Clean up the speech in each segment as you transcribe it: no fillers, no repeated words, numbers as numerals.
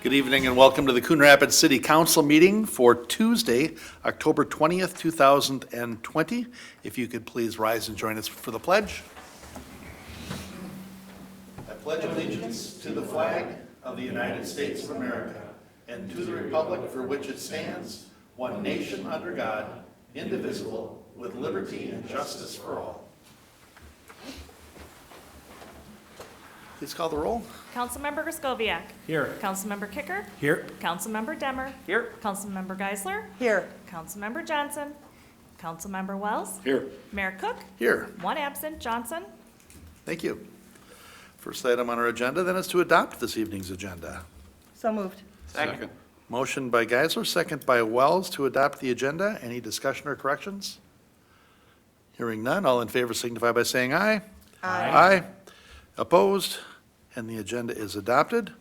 Good evening and welcome to the Coon Rapids City Council meeting for Tuesday, October 20th, 2020. If you could please rise and join us for the pledge. I pledge allegiance to the flag of the United States of America and to the republic for which it stands, one nation under God, indivisible, with liberty and justice for all. Please call the roll. Councilmember Griscoviac. Here. Councilmember Kicker. Here. Councilmember Demmer. Here. Councilmember Geisler. Here. Councilmember Johnson. Councilmember Wells. Here. Mayor Cook. Here. One absent, Johnson. Thank you. First item on our agenda then is to adopt this evening's agenda. So moved. Second. Motion by Geisler, second by Wells to adopt the agenda. Any discussion or corrections? Hearing none, all in favor signify by saying aye. Aye. Opposed? And the agenda is adopted.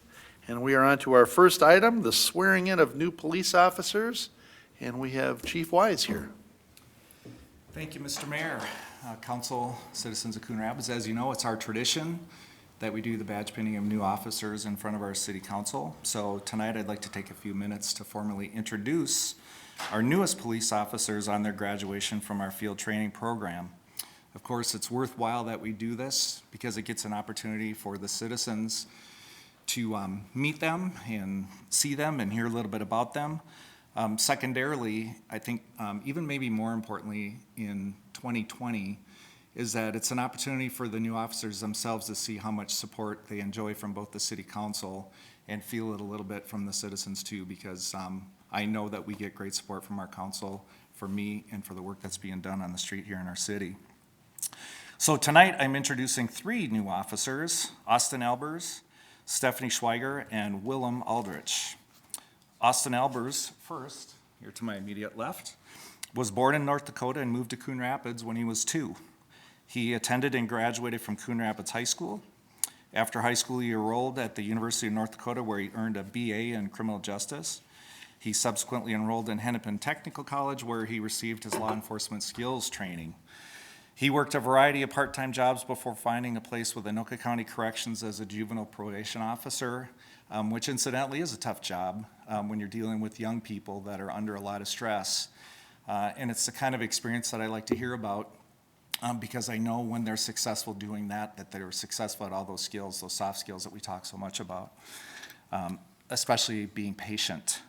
And we are on to our first item, the swearing in of new police officers. And we have Chief Wise here. Thank you, Mr. Mayor. Council, citizens of Coon Rapids, as you know, it's our tradition that we do the badge pinning of new officers in front of our city council. So tonight I'd like to take a few minutes to formally introduce our newest police officers on their graduation from our field training program. Of course, it's worthwhile that we do this because it gets an opportunity for the citizens to meet them and see them and hear a little bit about them. Secondarily, I think even maybe more importantly in 2020 is that it's an opportunity for the new officers themselves to see how much support they enjoy from both the city council and feel it a little bit from the citizens too, because I know that we get great support from our council, for me, and for the work that's being done on the street here in our city. So tonight I'm introducing three new officers, Austin Albers, Stephanie Schweiger, and Willem Aldrich. Austin Albers, first, here to my immediate left, was born in North Dakota and moved to Coon Rapids when he was 2. He attended and graduated from Coon Rapids High School. After high school, he enrolled at the University of North Dakota where he earned a BA in criminal justice. He subsequently enrolled in Hennepin Technical College where he received his law enforcement skills training. He worked a variety of part-time jobs before finding a place with Anoka County Corrections as a juvenile probation officer, which incidentally is a tough job when you're dealing with young people that are under a lot of stress. And it's the kind of experience that I like to hear about because I know when they're successful doing that, that they're successful at all those skills, those soft skills that we talk so much about, especially being patient.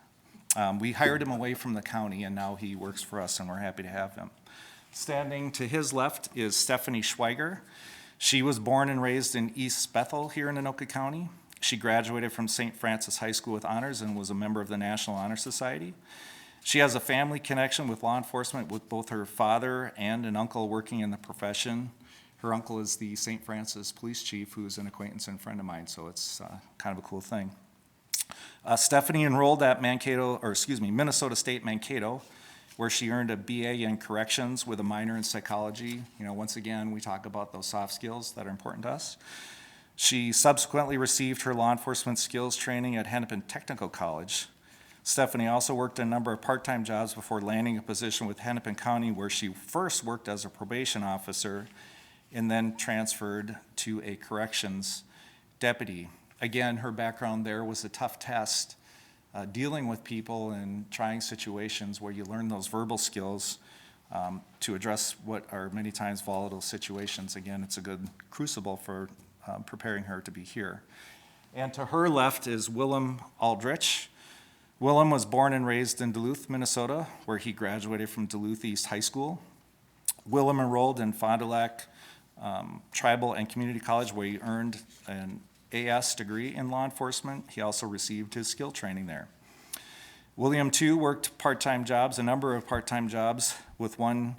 We hired him away from the county and now he works for us and we're happy to have him. Standing to his left is Stephanie Schweiger. She was born and raised in East Bethel here in Anoka County. She graduated from St. Francis High School with honors and was a member of the National Honor Society. She has a family connection with law enforcement with both her father and an uncle working in the profession. Her uncle is the St. Francis police chief, who's an acquaintance and friend of mine, so it's kind of a cool thing. Stephanie enrolled at Minnesota State Mankato, where she earned a BA in corrections with a minor in psychology. You know, once again, we talk about those soft skills that are important to us. She subsequently received her law enforcement skills training at Hennepin Technical College. Stephanie also worked a number of part-time jobs before landing a position with Hennepin County, where she first worked as a probation officer and then transferred to a corrections deputy. Again, her background there was a tough test. Dealing with people in trying situations where you learn those verbal skills to address what are many times volatile situations. Again, it's a good crucible for preparing her to be here. And to her left is Willem Aldrich. Willem was born and raised in Duluth, Minnesota, where he graduated from Duluth East High School. Willem enrolled in Fond du Lac Tribal and Community College, where he earned an AS degree in law enforcement. He also received his skill training there. William, too, worked part-time jobs, a number of part-time jobs, with one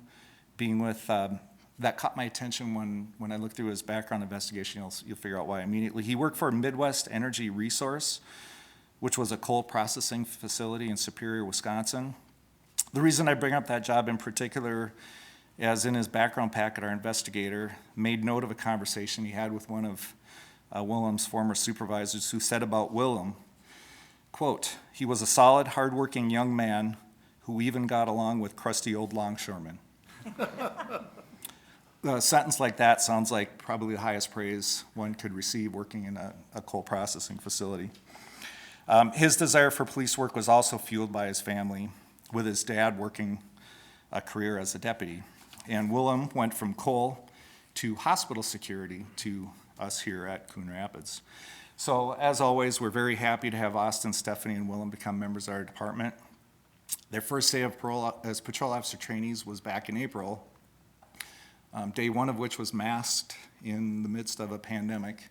being with, that caught my attention when I looked through his background investigation. You'll figure out why immediately. He worked for Midwest Energy Resource, which was a coal processing facility in Superior, Wisconsin. The reason I bring up that job in particular, as in his background packet, our investigator made note of a conversation he had with one of Willem's former supervisors, who said about Willem, quote, "He was a solid, hardworking young man who even got along with crusty old longshoremen." A sentence like that sounds like probably the highest praise one could receive working in a coal processing facility. His desire for police work was also fueled by his family, with his dad working a career as a deputy. And Willem went from coal to hospital security to us here at Coon Rapids. So as always, we're very happy to have Austin, Stephanie, and Willem become members of our department. Their first day of parole as patrol officer trainees was back in April, day one of which was masked in the midst of a pandemic.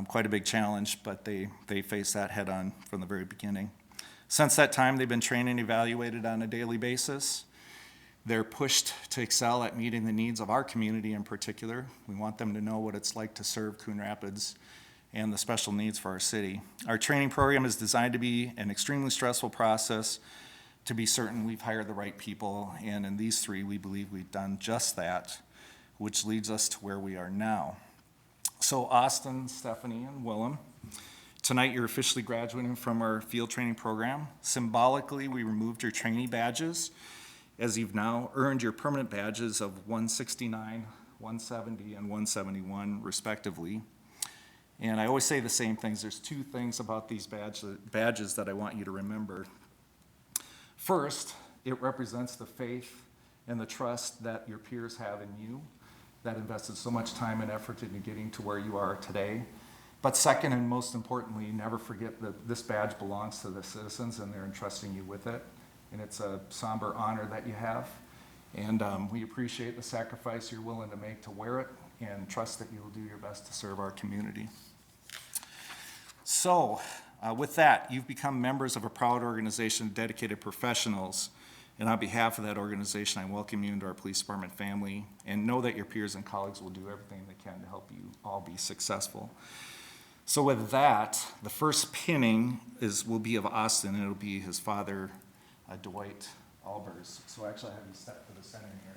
Quite a big challenge, but they faced that head on from the very beginning. Since that time, they've been trained and evaluated on a daily basis. They're pushed to excel at meeting the needs of our community in particular. We want them to know what it's like to serve Coon Rapids and the special needs for our city. Our training program is designed to be an extremely stressful process to be certain we've hired the right people, and in these three, we believe we've done just that, which leads us to where we are now. So Austin, Stephanie, and Willem, tonight you're officially graduating from our field training program. Symbolically, we removed your trainee badges, as you've now earned your permanent badges of 169, 170, and 171 respectively. And I always say the same things. There's two things about these badges that I want you to remember. First, it represents the faith and the trust that your peers have in you that invested so much time and effort into getting to where you are today. But second, and most importantly, never forget that this badge belongs to the citizens and they're entrusting you with it. And it's a somber honor that you have. And we appreciate the sacrifice you're willing to make to wear it and trust that you will do your best to serve our community. So, with that, you've become members of a proud organization of dedicated professionals. And on behalf of that organization, I welcome you into our police department family and know that your peers and colleagues will do everything they can to help you all be successful. So with that, the first pinning will be of Austin, and it'll be his father, Dwight Albers. So actually I have you step to the center here.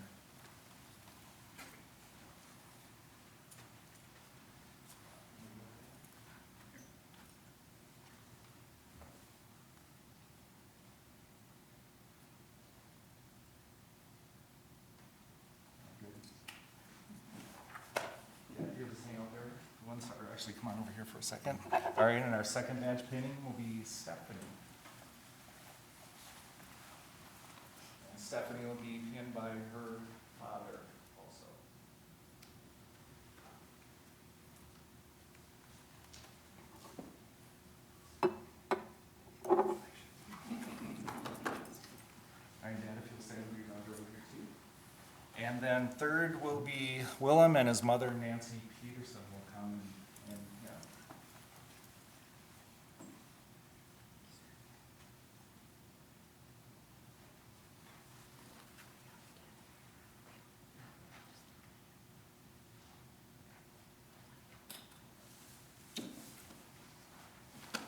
Or actually, come on over here for a second. All right, and our second badge pinning will be Stephanie. And Stephanie will be pinned by her father also. All right, Dad, if you'll stay over, you're going to go over here too. And then third will be Willem, and his mother, Nancy Peterson, will come and yeah.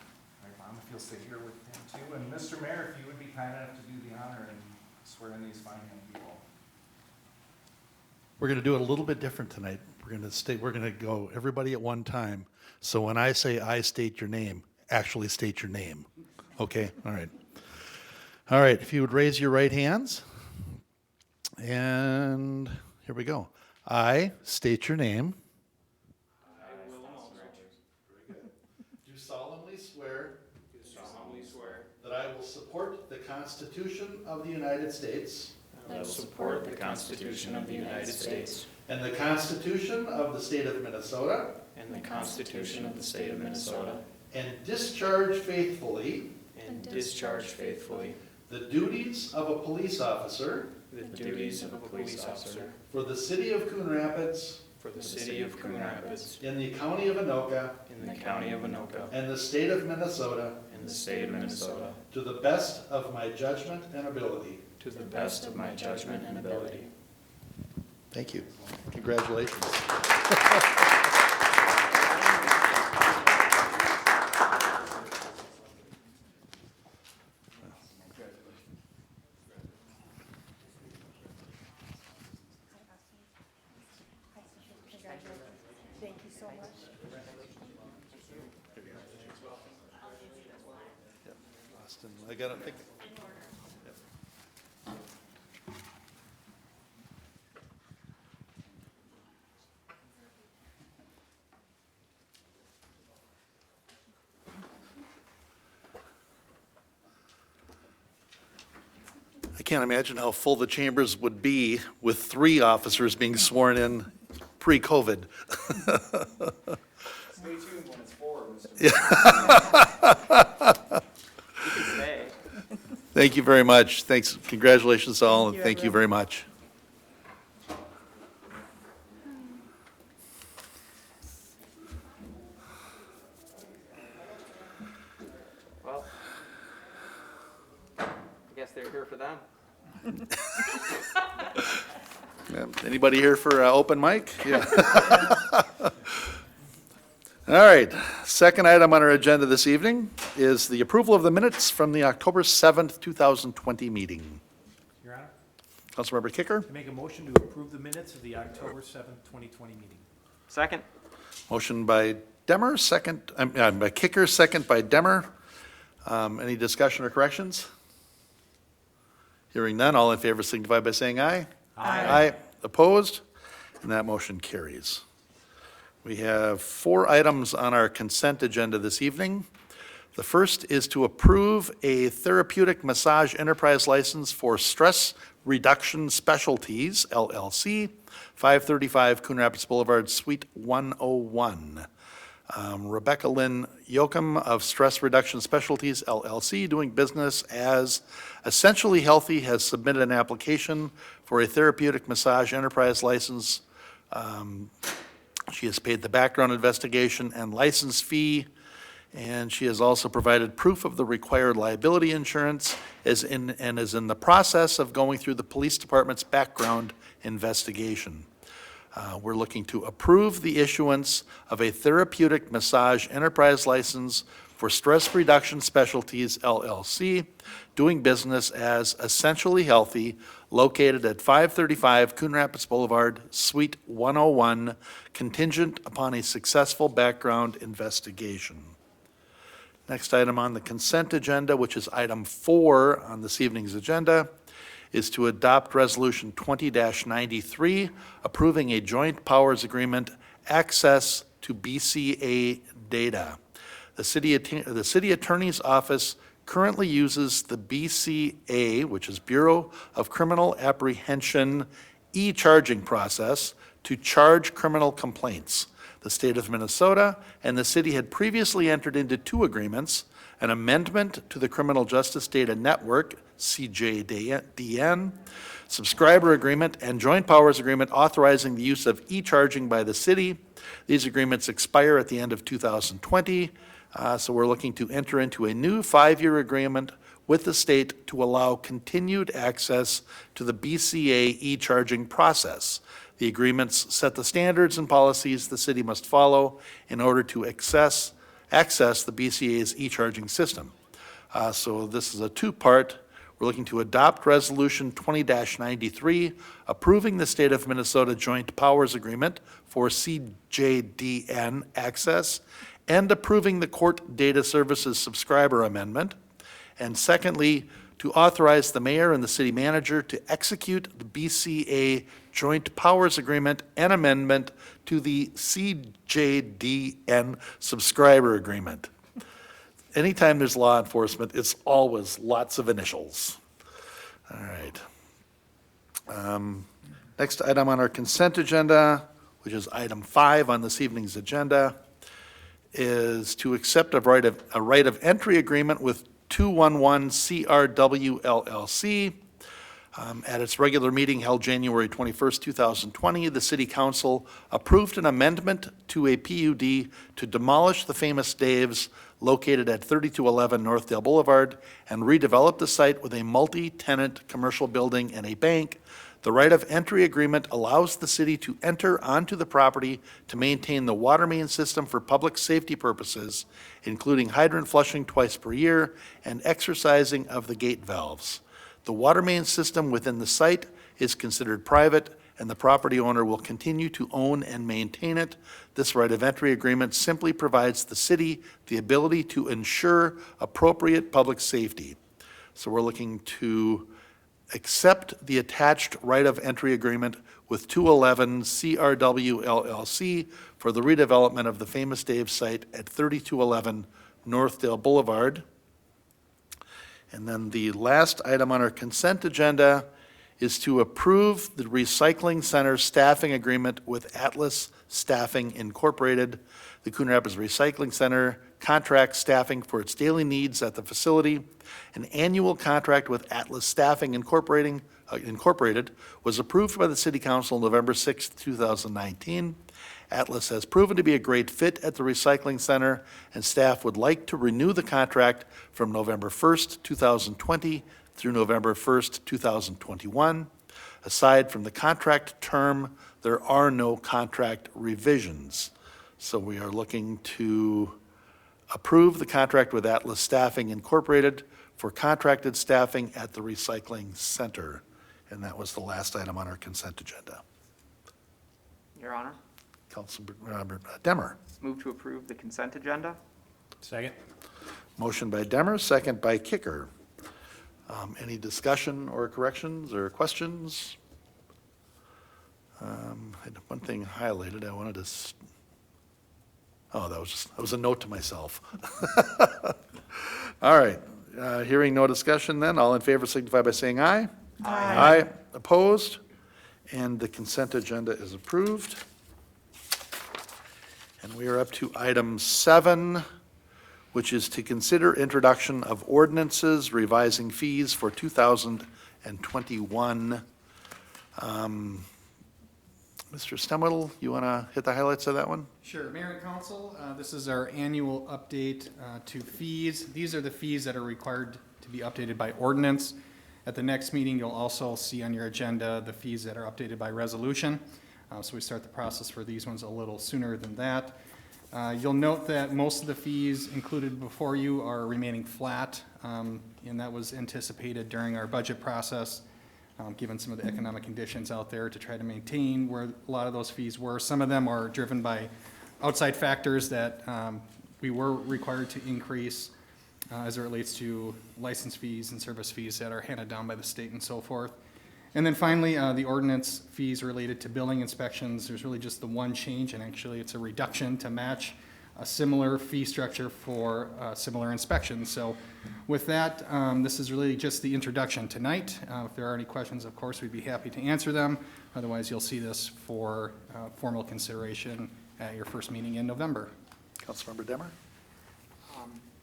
All right, Mom, if you'll stay here with him too. And Mr. Mayor, if you would be kind enough to do the honor and swear in these fine young people. We're going to do it a little bit different tonight. We're going to go everybody at one time. So when I say I state your name, actually state your name. Okay? All right. All right. If you would raise your right hands. And here we go. I state your name. I, Willem Aldrich. Very good. Do solemnly swear. That I will support the Constitution of the United States. I will support the Constitution of the United States And the Constitution of the State of Minnesota. and the Constitution of the State of Minnesota, And discharge faithfully and discharge faithfully the duties of a police officer the duties of a police officer for the city of Coon Rapids for the city of Coon Rapids in the county of Anoka in the county of Anoka and the state of Minnesota in the state of Minnesota to the best of my judgment and ability. to the best of my judgment and ability. Thank you. Congratulations. Thank you so much. Austin, I got to think. can't imagine how full the chambers would be with 3 officers being sworn in pre-COVID. Stay tuned when it's 4, You can stay. Thank you very much. Thanks, congratulations all, and you, thank you everyone. very much. Well, I guess they're here for them. Yeah, anybody here for open mic? Yeah. All right, second item on our agenda this evening is the approval of the minutes from the October 7th, 2020 meeting. Your Honor, Councilmember Kicker, I make a motion to approve the minutes of the October 7th, 2020 meeting. Second? motion by Demmer, second, by Kicker, second by Demmer. Any discussion or corrections? Hearing none, all in favor signify by saying aye. Aye. Opposed? And that motion carries. We have 4 items on our consent agenda this evening. The first is to approve a therapeutic massage enterprise license for Stress Reduction Specialties, LLC, 535 Coon Rapids Boulevard, Suite 101. Rebecca Lynn Yoakum of Stress Reduction Specialties, LLC, doing business as Essentially Healthy, has submitted an application for a therapeutic massage enterprise license. She has paid the background investigation and license fee, and she has also provided proof of the required liability insurance and is in the process of going through the police department's background investigation. We're looking to approve the issuance of a therapeutic massage enterprise license for Stress Reduction Specialties, LLC, doing business as Essentially Healthy, located at 535 Coon Rapids Boulevard, Suite 101, contingent upon a successful background investigation. Next item on the consent agenda, which is item 4 on this evening's agenda, is to adopt Resolution 20-93, approving a joint powers agreement, access to BCA data. The city attorney's office currently uses the BCA, which is Bureau of Criminal Apprehension, e-charging process to charge criminal complaints. The state of Minnesota and the city had previously entered into 2 agreements, an amendment to the Criminal Justice Data Network, CJDN, subscriber agreement, and joint powers agreement authorizing the use of e-charging by the city. These agreements expire at the end of 2020, so we're looking to enter into a new 5-year agreement with the state to allow continued access to the BCA e-charging process. The agreements set the standards and policies the city must follow in order to access the BCA's e-charging system. So this is a 2-part. We're looking to adopt Resolution 20-93, approving the State of Minnesota Joint Powers Agreement for CJDN access, and approving the Court Data Services Subscriber Amendment. And secondly, to authorize the mayor and the city manager to execute the BCA Joint Powers Agreement and amendment to the CJDN Subscriber Agreement. Anytime there's law enforcement, it's always lots of initials. All right. Next item on our consent agenda, which is item 5 on this evening's agenda, is to accept a right of entry agreement with 211 CRW LLC. At its regular meeting held January 21st, 2020, the City Council approved an amendment to a PUD to demolish the Famous Dave's located at 3211 Northdale Boulevard and redevelop the site with a multi-tenant commercial building and a bank. The right of entry agreement allows the city to enter onto the property to maintain the water main system for public safety purposes, including hydrant flushing twice per year and exercising of the gate valves. The water main system within the site is considered private, and the property owner will continue to own and maintain it. This right of entry agreement simply provides the city the ability to ensure appropriate public safety. So we're looking to accept the attached right of entry agreement with 211 CRW LLC for the redevelopment of the Famous Dave site at 3211 Northdale Boulevard. And then the last item on our consent agenda is to approve the recycling center staffing agreement with Atlas Staffing Incorporated. The Coon Rapids Recycling Center contract staffing for its daily needs at the facility. An annual contract with Atlas Staffing Incorporated was approved by the City Council November 6, 2019. Atlas has proven to be a great fit at the recycling center, and staff would like to renew the contract from November 1st, 2020 through November 1st, 2021. Aside from the contract term, there are no contract revisions. So we are looking to approve the contract with Atlas Staffing Incorporated for contracted staffing at the recycling center. And that was the last item on our consent agenda. Your Honor, Councilmember Demmer. move to approve the consent agenda. Second. Motion by Demmer, second by Kicker. Any discussion or corrections or questions? I had one thing highlighted. I wanted to, that was a note to myself. All right, hearing no discussion then, all in favor signify by saying aye. Aye. Opposed? And the consent agenda is approved. And we are up to item 7, which is to consider introduction of ordinances revising fees for 2021. Mr. Stemwedel, you want to hit the highlights of that one? Sure. Mayor and Council, this is our annual update to fees. These are the fees that are required to be updated by ordinance. At the next meeting, you'll also see on your agenda the fees that are updated by resolution. So we start the process for these ones a little sooner than that. You'll note that most of the fees included before you are remaining flat, and that was anticipated during our budget process, given some of the economic conditions out there to try to maintain where a lot of those fees were. Some of them are driven by outside factors that we were required to increase as it relates to license fees and service fees that are handed down by the state and so forth. And then finally, the ordinance fees related to building inspections. There's really just the one change, and actually it's a reduction to match a similar fee structure for similar inspections. So with that, this is really just the introduction tonight. If there are any questions, of course, we'd be happy to answer them. Otherwise, you'll see this for formal consideration at your first meeting in November. Councilmember Demmer?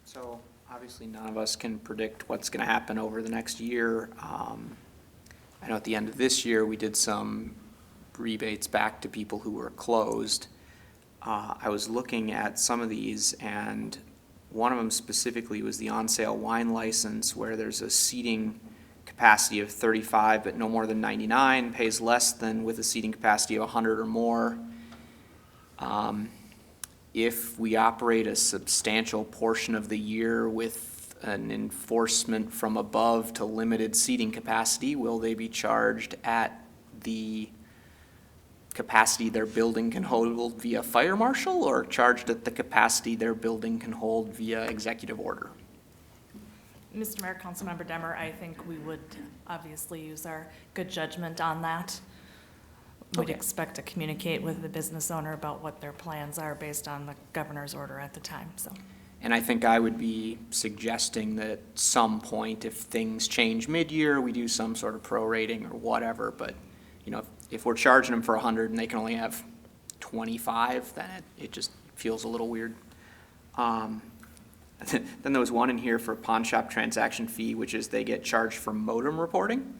So obviously, none of us can predict what's going to happen over the next year. I know at the end of this year, we did some rebates back to people who were closed. I was looking at some of these, and one of them specifically was the on-sale wine license, where there's a seating capacity of 35, but no more than 99, pays less than with a seating capacity of 100 or more. If we operate a substantial portion of the year with an enforcement from above to limited seating capacity, will they be charged at the capacity their building can hold via fire marshal, or charged at the capacity their building can hold via executive order? Mr. Mayor, Councilmember Demmer, I think we would obviously use our good judgment on that. We'd Okay. expect to communicate with the business owner about what their plans are based on the governor's order at the time, so. And I think I would be suggesting that at some point, if things change mid-year, we do some sort of prorating or whatever, but, you know, if we're charging them for 100 and they can only have 25, then it just feels a little weird. Then there was one in here for pawn shop transaction fee, which is they get charged for modem reporting.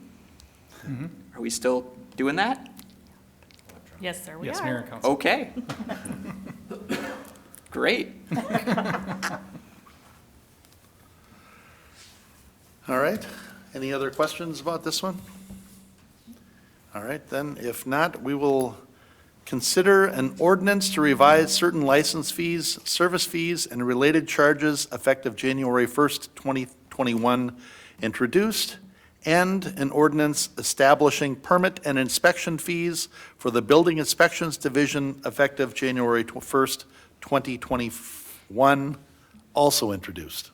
Are we still doing that? Yes, sir, we Yes, are. Mayor and Council. Okay. Great. All right, any other questions about this one? All right, then, if not, we will consider an ordinance to revise certain license fees, service fees, and related charges effective January 1st, 2021, introduced, and an ordinance establishing permit and inspection fees for the Building Inspections Division effective January 1st, 2021, also introduced.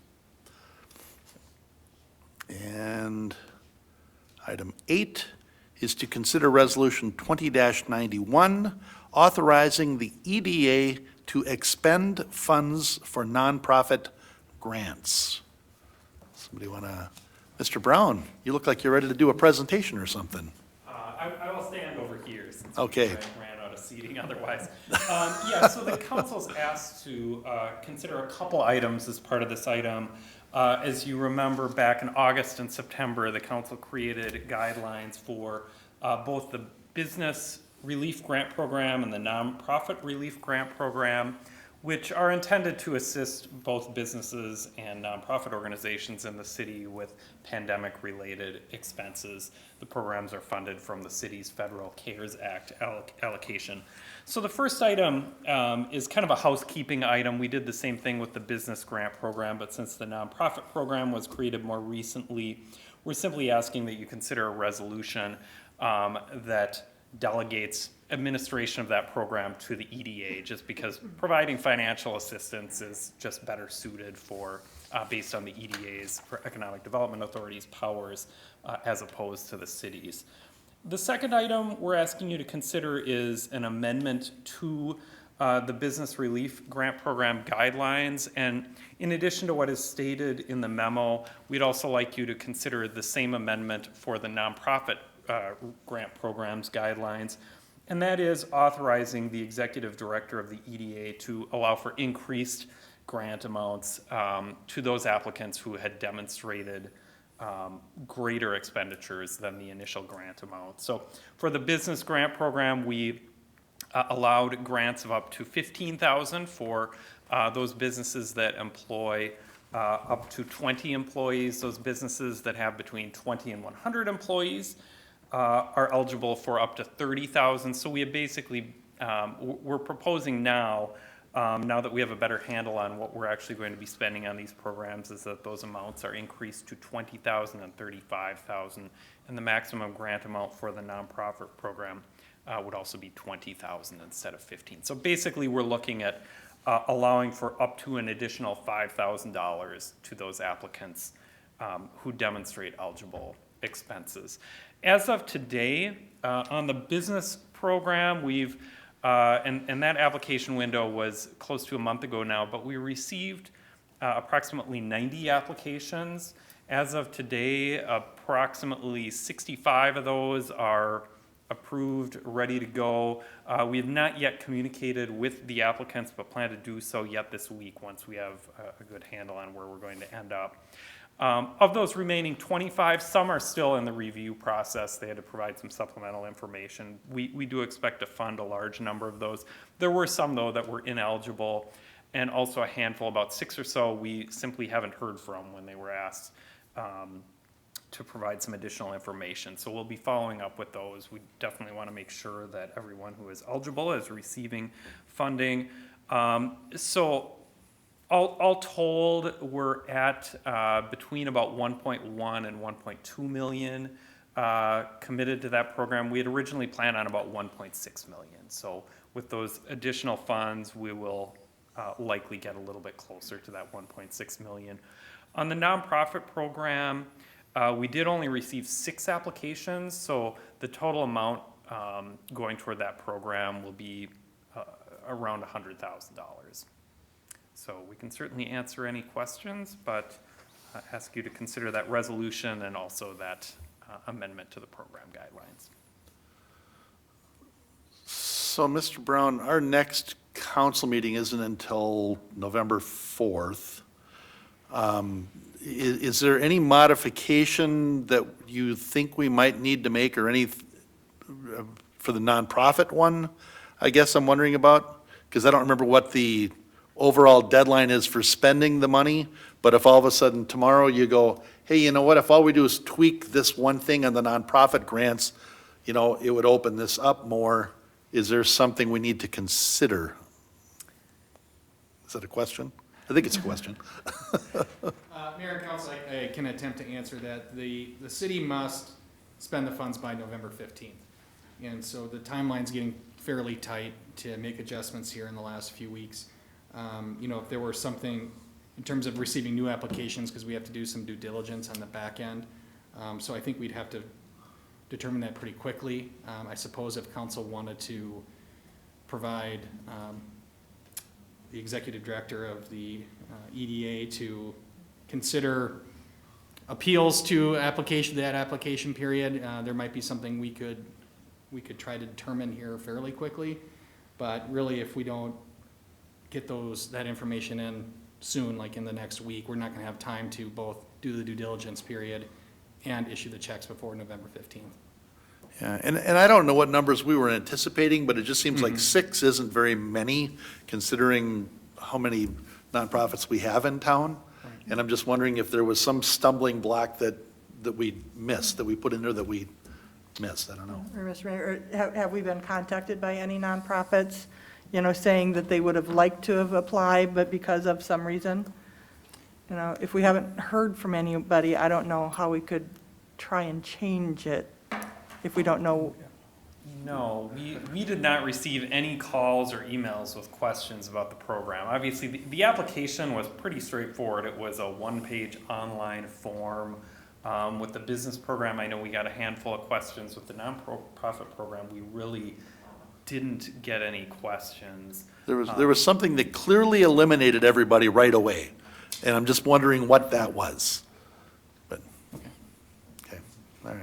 And item 8 is to consider Resolution 20-91, authorizing the EDA to expend funds for nonprofit grants. Somebody want to Mr. Brown, you look like you're ready to do a presentation or something. I will stand over here since Okay. I ran out of seating otherwise. Yeah, so the council's asked to consider a couple items as part of this item. As you remember, back in August and September, the council created guidelines for both the business relief grant program and the nonprofit relief grant program, which are intended to assist both businesses and nonprofit organizations in the city with pandemic-related expenses. The programs are funded from the city's federal CARES Act allocation. So the first item is kind of a housekeeping item. We did the same thing with the business grant program, but since the nonprofit program was created more recently, we're simply asking that you consider a resolution that delegates administration of that program to the EDA, just because providing financial assistance is just better suited for, based on the EDA's, for Economic Development Authority's powers, as opposed to the city's. The second item we're asking you to consider is an amendment to the Business Relief Grant Program guidelines. And in addition to what is stated in the memo, we'd also like you to consider the same amendment for the nonprofit grant programs guidelines, and that is authorizing the executive director of the EDA to allow for increased grant amounts to those applicants who had demonstrated greater expenditures than the initial grant amount. So for the business grant program, we allowed grants of up to $15,000 for those businesses that employ up to 20 employees. Those businesses that have between 20 and 100 employees are eligible for up to $30,000. So we have basically, we're proposing now that we have a better handle on what we're actually going to be spending on these programs, is that those amounts are increased to $20,000 and $35,000, and the maximum grant amount for the nonprofit program would also be $20,000 instead of $15,000. So basically, we're looking at allowing for up to an additional $5,000 to those applicants who demonstrate eligible expenses. As of today, on the business program, we've, and that application window was close to a month ago now, but we received approximately 90 applications. As of today, approximately 65 of those are approved, ready to go. We have not yet communicated with the applicants, but plan to do so yet this week once we have a good handle on where we're going to end up. Of those remaining 25, some are still in the review process. They had to provide some supplemental information. We do expect to fund a large number of those. There were some, though, that were ineligible, and also a handful, about 6 or so, we simply haven't heard from when they were asked to provide some additional information. So we'll be following up with those. We definitely want to make sure that everyone who is eligible is receiving funding. So all told, we're at between about 1.1 and 1.2 million committed to that program. We had originally planned on about 1.6 million. So with those additional funds, we will likely get a little bit closer to that 1.6 million. On the nonprofit program, we did only receive 6 applications, so the total amount going toward that program will be around $100,000. So we can certainly answer any questions, but ask you to consider that resolution and also that amendment to the program guidelines. So, Mr. Brown, our next council meeting isn't until November 4th. Is there any modification that you think we might need to make, or any for the nonprofit one, I guess I'm wondering about? Because I don't remember what the overall deadline is for spending the money, but if all of a sudden tomorrow you go, hey, you know what, if all we do is tweak this one thing on the nonprofit grants, you know, it would open this up more. Is there something we need to consider? Is that a question? I think it's a question. Mayor and Council, I can attempt to answer that. The city must spend the funds by November 15th. And so the timeline's getting fairly tight to make adjustments here in the last few weeks. You know, if there were something in terms of receiving new applications, because we have to do some due diligence on the back end. So I think we'd have to determine that pretty quickly. I suppose if council wanted to provide the executive director of the EDA to consider appeals to that application period, there might be something we could try to determine here fairly quickly. But really, if we don't get that information in soon, like in the next week, we're not gonna have time to both do the due diligence period and issue the checks before November 15th. Yeah, and I don't know what numbers we were anticipating, but it just seems like 6 isn't very many, considering how many nonprofits we have in town. And I'm just wondering if there was some stumbling block that we missed, that we put in there that we missed, I don't know. Or, Mr. Mayor, have we been contacted by any nonprofits, saying that they would have liked to have applied, but because of some reason? If we haven't heard from anybody, I don't know how we could try and change it if we don't know. No, we did not receive any calls or emails with questions about the program. Obviously, the application was pretty straightforward. It was a one-page online form. With the business program, I know we got a handful of questions. With the nonprofit program, we really didn't get any questions. There was something that clearly eliminated everybody right away, and I'm just wondering what that was. But, okay, all right.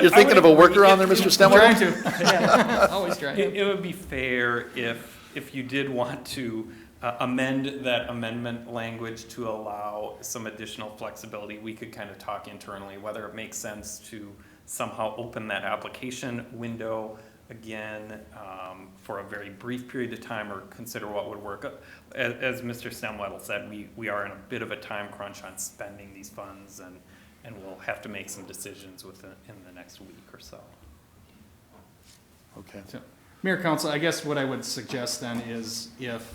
You're thinking of a workaround there, Mr. Stemmer? Trying to. Always trying. It would be fair if you did want to amend that amendment language to allow some additional flexibility. We could kind of talk internally whether it makes sense to somehow open that application window again for a very brief period of time, or consider what would work. As Mr. Stemwedel said, we are in a bit of a time crunch on spending these funds, and we'll have to make some decisions in the next week or so. Okay. So, Mayor, Council, I guess what I would suggest then is if,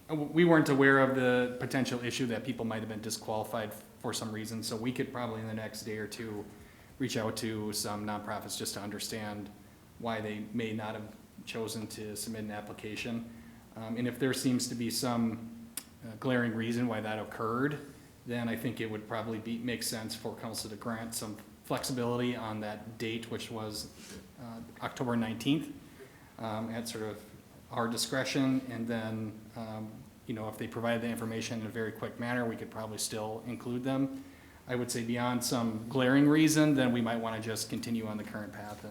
we weren't aware of the potential issue that people might have been disqualified for some reason, so we could probably in the next day or two reach out to some nonprofits just to understand why they may not have chosen to submit an application. And if there seems to be some glaring reason why that occurred, then I think it would probably make sense for council to grant some flexibility on that date, which was October 19th, at sort of our discretion. And then, if they provide the information in a very quick manner, we could probably still include them. I would say beyond some glaring reason, then we might want to just continue on the current path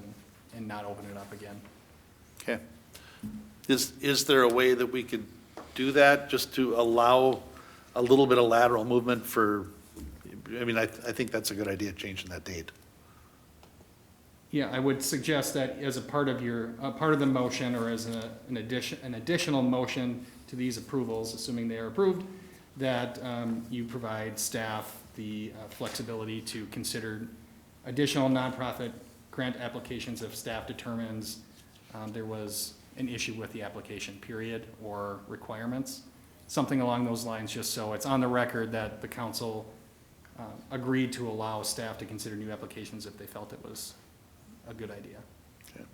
and not open it up again. Okay. Is there a way that we could do that, just to allow a little bit of lateral movement for, I think that's a good idea, changing that date. Yeah, I would suggest that as a part of part of the motion, or as an additional motion to these approvals, assuming they are approved, that you provide staff the flexibility to consider additional nonprofit grant applications if staff determines there was an issue with the application period or requirements. Something along those lines, just so it's on the record that the council agreed to allow staff to consider new applications if they felt it was a good idea. Okay.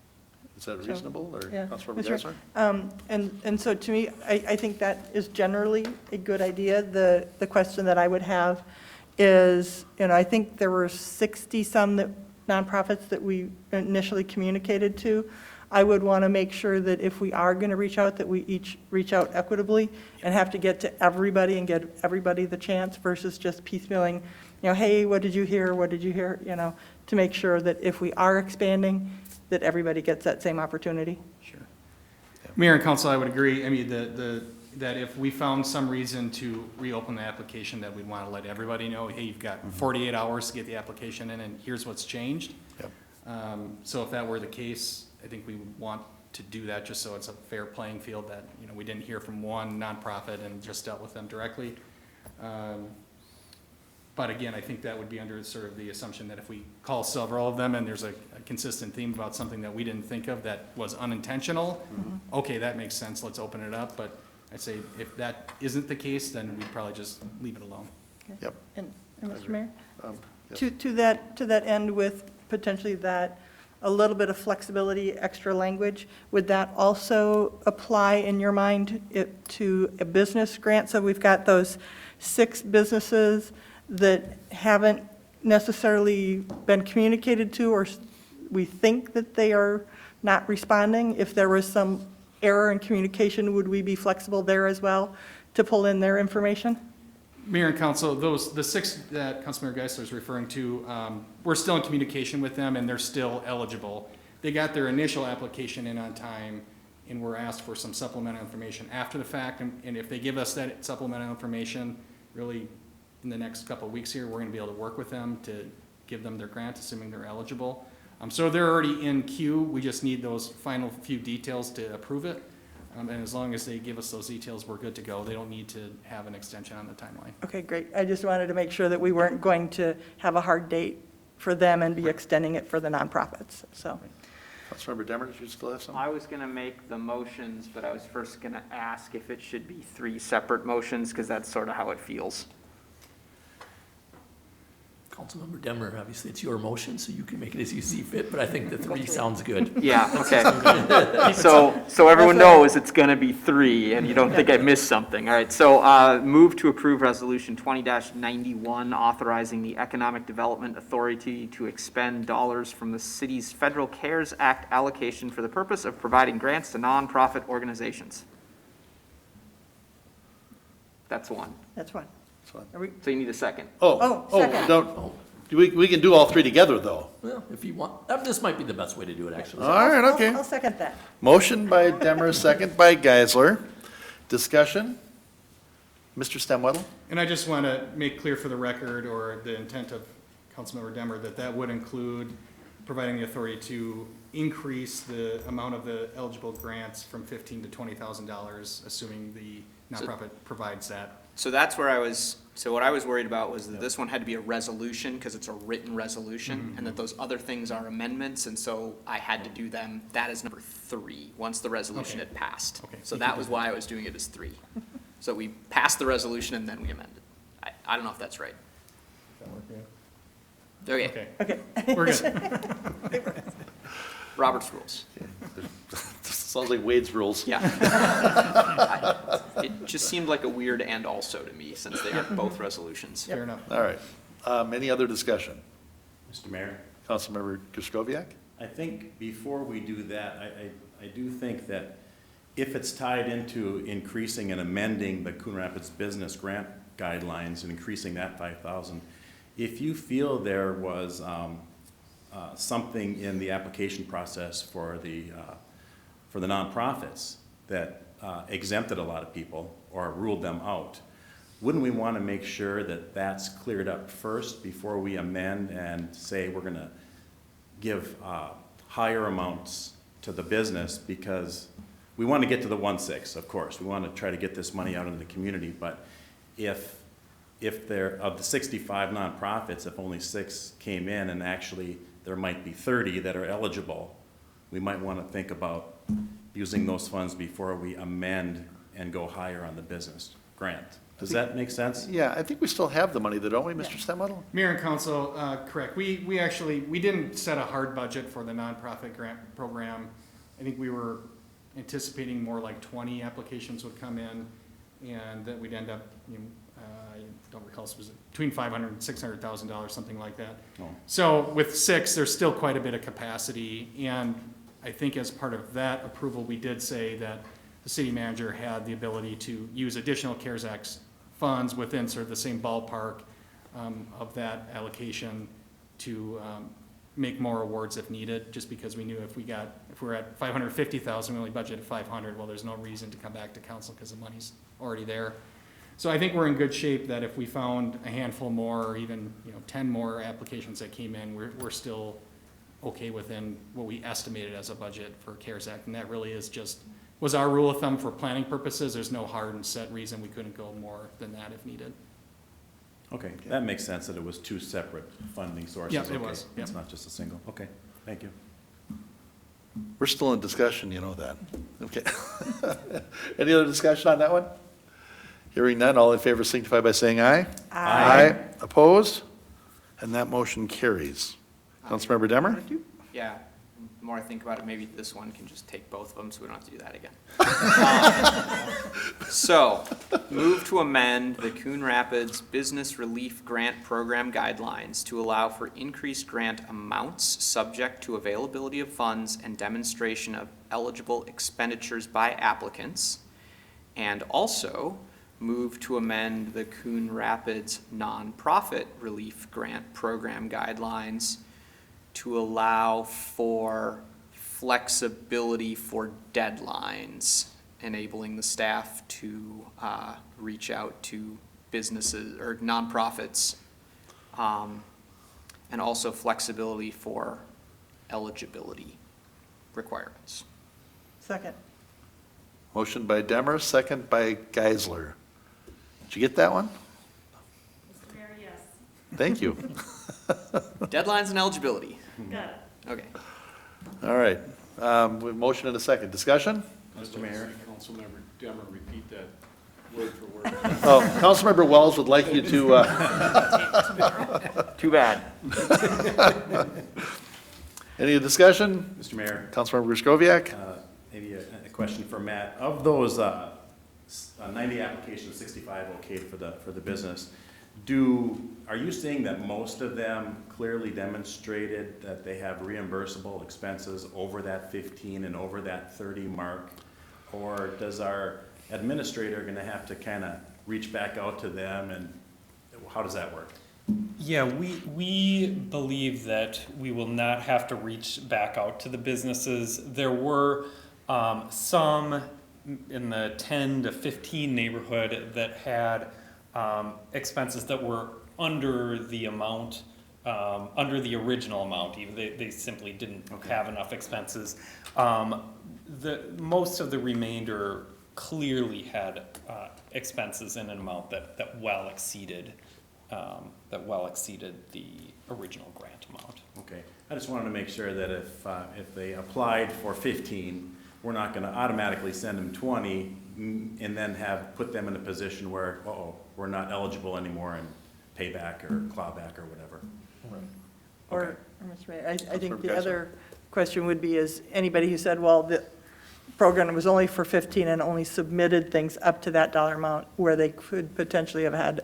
Is that reasonable, or Yeah, Councilmember that's Geisler? right. And so to me, I think that is generally a good idea. The question that I would have is, I think there were 60-some nonprofits that we initially communicated to. I would want to make sure that if we are going to reach out, that we each reach out equitably and have to get to everybody and get everybody the chance versus just piecemealing, hey, what did you hear? What did you hear? To make sure that if we are expanding, that everybody gets that same opportunity. Sure. Mayor and council, I would agree. That if we found some reason to reopen the application, that we'd want to let everybody know, hey, you've got 48 hours to get the application in, and here's what's changed. Yep. So if that were the case, I think we would want to do that just so it's a fair playing field, that, we didn't hear from one nonprofit and just dealt with them directly. But again, I think that would be under sort of the assumption that if we call several of them and there's a consistent theme about something that we didn't think of that was unintentional, okay, that makes sense, let's open it up. But I'd say if that isn't the case, then we'd probably just leave it alone. Okay. Yep. And Mr. Mayor? Yes. To that end, with potentially that, a little bit of flexibility, extra language, would that also apply in your mind to a business grant? So we've got those 6 businesses that haven't necessarily been communicated to, or we think that they are not responding. If there was some error in communication, would we be flexible there as well to pull in their information? Mayor and council, the 6 that Councilmember Geisler is referring to, we're still in communication with them and they're still eligible. They got their initial application in on time and were asked for some supplemental information after the fact. And if they give us that supplemental information, really in the next couple of weeks here, we're gonna be able to work with them to give them their grant, assuming they're eligible. So they're already in queue. We just need those final few details to approve it. And as long as they give us those details, we're good to go. They don't need to have an extension on the timeline. Okay, great. I just wanted to make sure that we weren't going to have a hard date for them and be extending it for the nonprofits, so. Councilmember Demmer, did you still have something? I was gonna make the motions, but I was first gonna ask if it should be 3 separate motions, because that's sort of how it feels. Councilmember Demmer, obviously it's your motion, so you can make it as you see fit, but I think the 3 sounds good. Yeah, okay. So everyone knows it's gonna be 3, and you don't think I missed something. All right, so move to approve Resolution 20-91, authorizing the Economic Development Authority to expend dollars from the city's Federal CARES Act allocation for the purpose of providing grants to nonprofit organizations. That's one. That's one. That's fine. Are we, So you need a second. Oh, second. Don't, we can do all 3 together, though. Well, if you want, this might be the best way to do it, actually. All right, okay. I'll second that. Motion by Demmer, second by Geisler. Discussion? Mr. Stemwedel? And I just want to make clear for the record, or the intent of Councilmember Demmer, that that would include providing the authority to increase the amount of the eligible grants from $15,000 to $20,000, assuming the nonprofit provides that. So that's where what I was worried about was that this one had to be a resolution, because it's a written resolution, and that those other things are amendments, and so I had to do them, that is number 3, once the resolution Okay. had passed. Okay. So that was why I was doing it as 3. So we passed the resolution and then we amended. I don't know if that's right. Okay, Okay, Okay. we're good. Robert's rules. Sounds like Wade's rules. Yeah. It just seemed like a weird and also to me, since they are both resolutions. Fair enough. All right. Any other discussion? Mr. Mayor, Councilmember Kraskowiak? I think before we do that, I do think that if it's tied into increasing and amending the Coon Rapids Business Grant Guidelines and increasing that 5,000, if you feel there was something in the application process for the nonprofits that exempted a lot of people or ruled them out, wouldn't we want to make sure that that's cleared up first before we amend and say we're going to give higher amounts to the business? Because we want to get to the 1.6, of course. We want to try to get this money out into the community, but if there, of the 65 nonprofits, if only 6 came in, and actually there might be 30 that are eligible, we might want to think about using those funds before we amend and go higher on the business grant. Does that make sense? Yeah, I think we still have the money, though, don't we, Mr. Stemwedel? Mayor and council, correct. We didn't set a hard budget for the nonprofit grant program. I think we were anticipating more like 20 applications would come in, and that we'd end up, I don't recall, it was between $500,000 and $600,000, something like that. Oh. So with 6, there's still quite a bit of capacity, and I think as part of that approval, we did say that the city manager had the ability to use additional CARES Act funds within sort of the same ballpark of that allocation to make more awards if needed, just because we knew if we're at $550,000, we only budgeted $500, well, there's no reason to come back to council because the money's already there. So I think we're in good shape that if we found a handful more, or even 10 more applications that came in, we're still okay within what we estimated as a budget for CARES Act, and that really was our rule of thumb for planning purposes. There's no hard and set reason we couldn't go more than that if needed. Okay, that makes sense that it was 2 separate funding sources. Yeah, it Okay. was, yeah. It's not just a single. Okay, thank you. We're still in discussion, you know that. Okay. Any other discussion on that one? Hearing none, all in favor signify by saying aye. Aye. Opposed? And that motion carries. Councilmember Demmer? Yeah, the more I think about it, maybe this one can just take both of them, so we don't have to do that again. So, move to amend the Coon Rapids Business Relief Grant Program guidelines to allow for increased grant amounts subject to availability of funds and demonstration of eligible expenditures by applicants. And also, move to amend the Coon Rapids Nonprofit Relief Grant Program guidelines to allow for flexibility for deadlines, enabling the staff to reach out to businesses or nonprofits, and also flexibility for eligibility requirements. Second. Motion by Demmer, second by Geisler. Did you get that one? Mr. Mayor, yes. Thank you. Deadlines and eligibility. Got it. Okay. All right. We have motion and a second. Discussion? Mr. Mayor? Councilmember Demmer, repeat that word for word. Oh, Councilmember Wells would like you to, Too bad. any discussion? Mr. Mayor? Councilmember Gruszkowiak? Maybe a question for Matt. Of those 90 applications, 65 okayed for the business, are you seeing that most of them clearly demonstrated that they have reimbursable expenses over that 15 and over that 30 mark? Or does our administrator going to have to kind of reach back out to them, and how does that work? Yeah, we believe that we will not have to reach back out to the businesses. There were some in the 10 to 15 neighborhood that had expenses that were under the amount, under the original amount. Even they simply didn't have enough expenses. Most of the remainder clearly had expenses in an amount that well exceeded the original grant amount. Okay, I just wanted to make sure that if they applied for 15, we're not going to automatically send them 20 and then put them in a position where, we're not eligible anymore and pay back or claw back or whatever. Or, Mr. Mayor, I think Councilmember the Geisler. other question would be is anybody who said, well, the program was only for 15 and only submitted things up to that dollar amount where they could potentially have had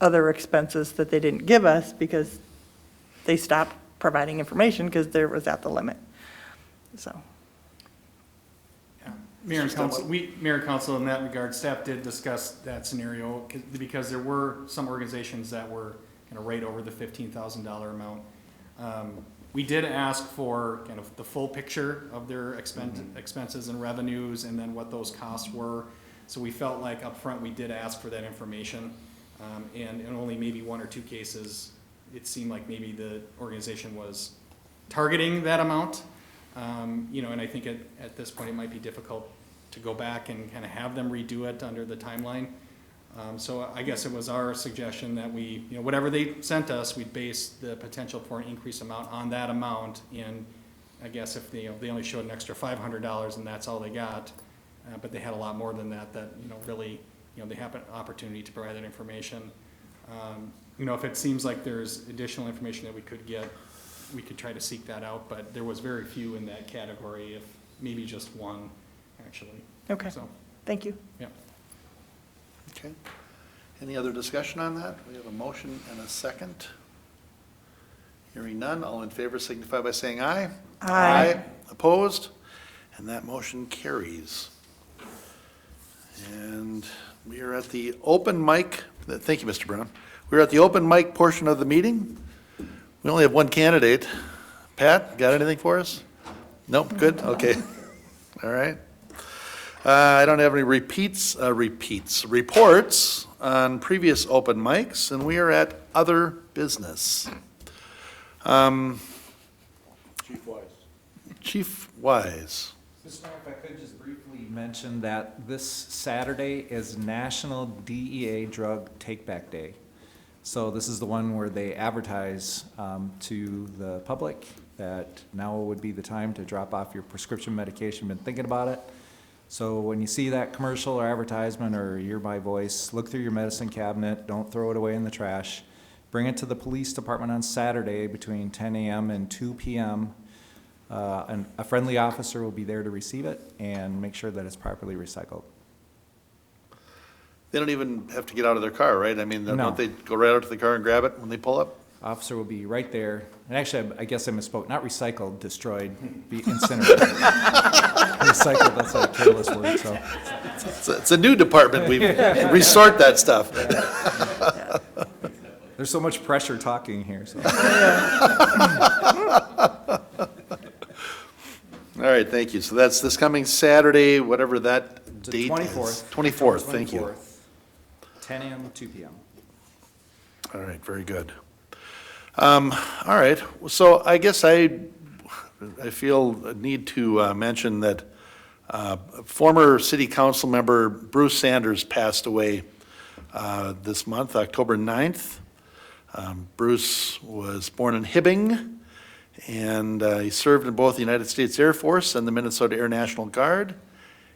other expenses that they didn't give us because they stopped providing information because there was at the limit. So, Mayor and council, in that regard, staff did discuss that scenario because there were some organizations that were kind of right over the $15,000 amount. We did ask for kind of the full picture of their expenses and revenues and then what those costs were. So we felt like up front we did ask for that information. And in only maybe one or two cases, it seemed like maybe the organization was targeting that amount. And I think at this point, it might be difficult to go back and kind of have them redo it under the timeline. So I guess it was our suggestion that we, whatever they sent us, we'd base the potential for an increased amount on that amount. And I guess if they only showed an extra $500 and that's all they got, but they had a lot more than that, really, they have an opportunity to provide that information. If it seems like there's additional information that we could get, we could try to seek that out, but there was very few in that category, if maybe just one, actually. okay, So, thank you. yeah. Okay. Any other discussion on that? We have a motion and a second. Hearing none, all in favor signify by saying aye. Aye. Opposed? And that motion carries. And we are at the open mic, thank you, Mr. Brown. We're at the open mic portion of the meeting. We only have one candidate. Pat, got anything for us? Nope, good, okay. All right. I don't have any reports on previous open mics, and we are at other business. Chief Wise. Chief Wise. Mr. Mayor, if I could just briefly mention that this Saturday is National DEA Drug Take-Back Day. So this is the one where they advertise to the public that now would be the time to drop off your prescription medication. Been thinking about it. So when you see that commercial or advertisement or hear my voice, look through your medicine cabinet. Don't throw it away in the trash. Bring it to the police department on Saturday between 10 a.m. and 2 p.m. A friendly officer will be there to receive it and make sure that it's properly recycled. They don't even have to get out of their car, right? I mean, No. don't they go right out to the car and grab it when they pull up? Officer will be right there. And actually, I guess I misspoke, not recycled, destroyed, be incinerated. Recycled, that's a careless word, so. It's a new department. We resort that stuff. There's so much pressure talking here, so. All right, thank you. So that's this coming Saturday, whatever that The date is. 24th. 24th, thank you. 24th, 10 a.m., 2 p.m. All right, very good. All right, so I guess I feel a need to mention that former city council member Bruce Sanders passed away this month, October 9th. Bruce was born in Hibbing, and he served in both the United States Air Force and the Minnesota Air National Guard.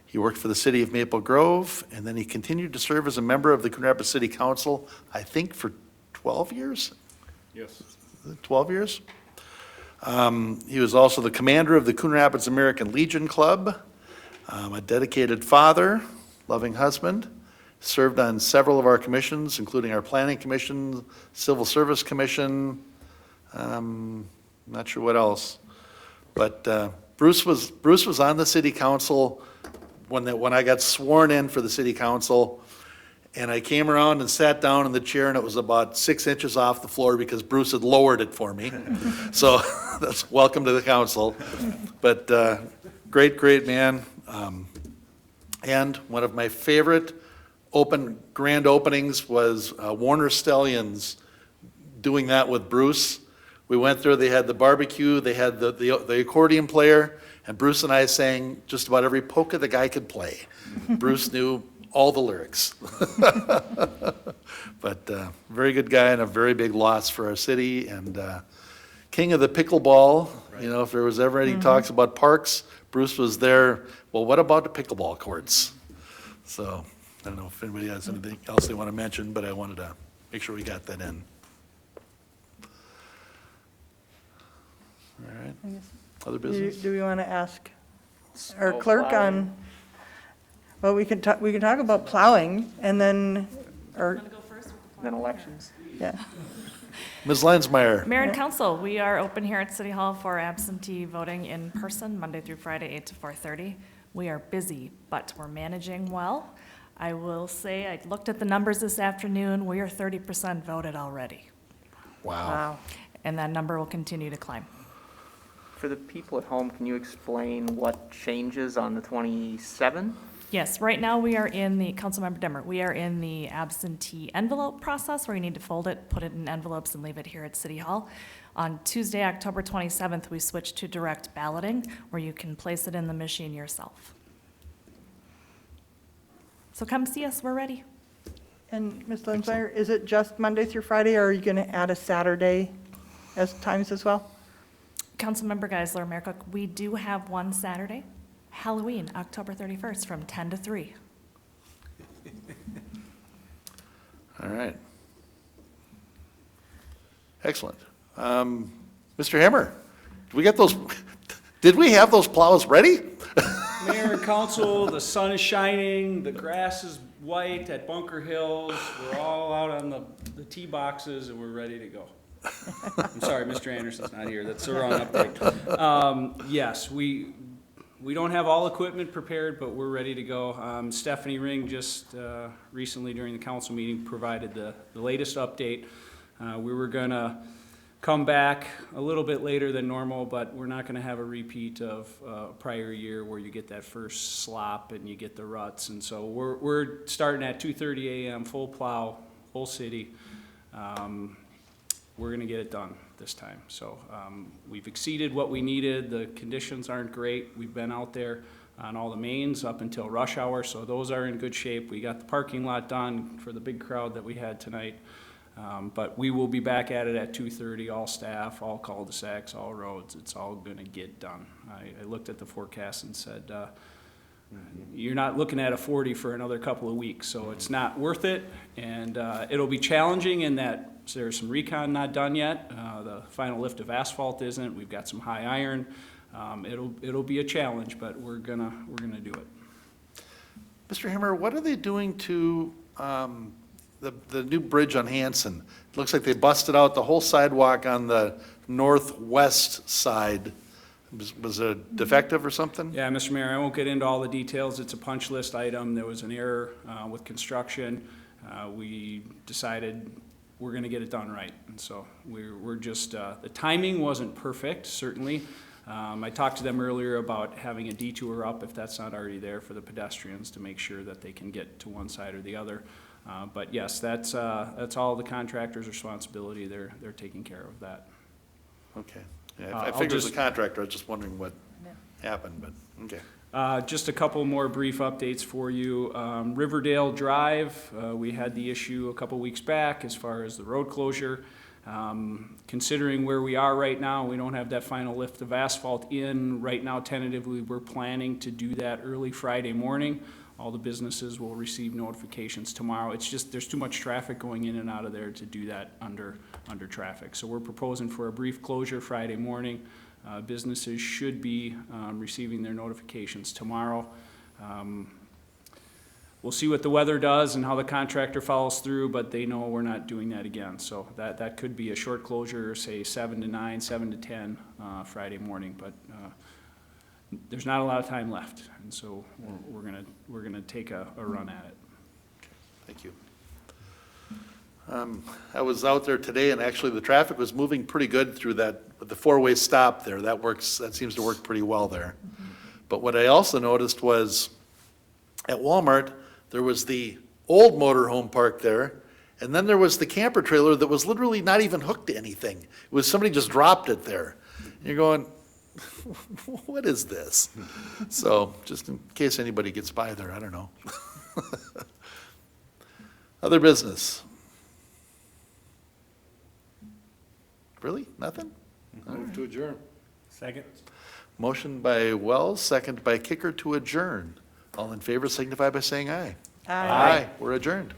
He worked for the city of Maple Grove, and then he continued to serve as a member of the Coon Rapids City Council, I think for 12 years? Yes. 12 years? He was also the commander of the Coon Rapids American Legion Club, a dedicated father, loving husband, served on several of our commissions, including our Planning Commission, Civil Service Commission, not sure what else. But Bruce was on the city council when I got sworn in for the city council, and I came around and sat down in the chair, and it was about 6 inches off the floor because Bruce had lowered it for me. So that's welcome to the council. But great man. And one of my favorite grand openings was Warner Stellians doing that with Bruce. We went there, they had the barbecue, they had the accordion player, and Bruce and I sang just about every polka the guy could play. Bruce knew all the lyrics. But very good guy and a very big loss for our city, and king of the pickleball. You know, if there was ever any talks about parks, Bruce was there. Well, what about the pickleball courts? So I don't know if anybody has anything else they want to mention, but I wanted to make sure we got that in. All right, other business? Do we want to ask our clerk on, well, we can talk about plowing and then, or, Want to go first? Then elections. yeah. Ms. Lensmeyer, Mayor and council, we are open here at City Hall for absentee voting in person, Monday through Friday, 8 to 4:30. We are busy, but we're managing well. I will say, I looked at the numbers this afternoon, we are 30% voted already, wow. and that number will continue to climb. For the people at home, can you explain what changes on the 27th? Yes, right now we are in the, Councilmember Demmer, we are in the absentee envelope process where you need to fold it, put it in envelopes, and leave it here at City Hall. On Tuesday, October 27th, we switched to direct balloting where you can place it in the machine yourself. So come see us, we're ready. And Ms. Lensmeyer, is it just Monday through Friday, or are you going to add a Saturday as times as well? Councilmember Geisler, Mayor Cook, we do have one Saturday, Halloween, October 31st, from 10 to 3. All right. Excellent. Mr. Hammer, did we have those plows ready? Mayor and council, the sun is shining, the grass is white at Bunker Hills, we're all out on the tee boxes and we're ready to go. I'm sorry, Mr. Anderson's not here, that's the wrong update. Yes, we don't have all equipment prepared, but we're ready to go. Stephanie Ring just recently during the council meeting provided the latest update. We were gonna come back a little bit later than normal, but we're not gonna have a repeat of prior year where you get that first slop and you get the ruts. And so we're starting at 2:30 a.m., full plow, whole city. We're gonna get it done this time. So we've exceeded what we needed. The conditions aren't great. We've been out there on all the mains up until rush hour, so those are in good shape. We got the parking lot done for the big crowd that we had tonight. But we will be back at it at 2:30, all staff, all cul-de-sacs, all roads. It's all gonna get done. I looked at the forecast and said, you're not looking at a 40 for another couple of weeks, so it's not worth it. And it'll be challenging in that there's some recon not done yet. The final lift of asphalt isn't. We've got some high iron. It'll be a challenge, but we're gonna do it. Mr. Hammer, what are they doing to the new bridge on Hanson? It looks like they busted out the whole sidewalk on the northwest side. Was it defective or something? Yeah, Mr. Mayor, I won't get into all the details. It's a punch list item. There was an error with construction. We decided we're going to get it done right. And so we're just, the timing wasn't perfect, certainly. I talked to them earlier about having a detour up, if that's not already there, for the pedestrians to make sure that they can get to one side or the other. But yes, that's all the contractor's responsibility. They're taking care of that. Okay. Yeah, I I'll figured it was a just- contractor. I was just wondering what happened, but, okay. Just a couple more brief updates for you. Riverdale Drive, we had the issue a couple weeks back as far as the road closure. Considering where we are right now, we don't have that final lift of asphalt in. Right now, tentatively, we're planning to do that early Friday morning. All the businesses will receive notifications tomorrow. It's just, there's too much traffic going in and out of there to do that under traffic. So we're proposing for a brief closure Friday morning. Businesses should be receiving their notifications tomorrow. We'll see what the weather does and how the contractor follows through, but they know we're not doing that again. So that could be a short closure, say 7 to 9, 7 to 10 Friday morning, but there's not a lot of time left, and so we're gonna take a run at it. Thank you. I was out there today, and actually the traffic was moving pretty good through the four-way stop there. That seems to work pretty well there. But what I also noticed was at Walmart, there was the old motorhome park there, and then there was the camper trailer that was literally not even hooked to anything. It was somebody just dropped it there. And you're going, what is this? So just in case anybody gets by there, I don't know. Other business? Really? Nothing? Move to adjourn. Second? Motion by Wells, second by Kicker to adjourn. All in favor signify by saying aye. Aye. We're adjourned.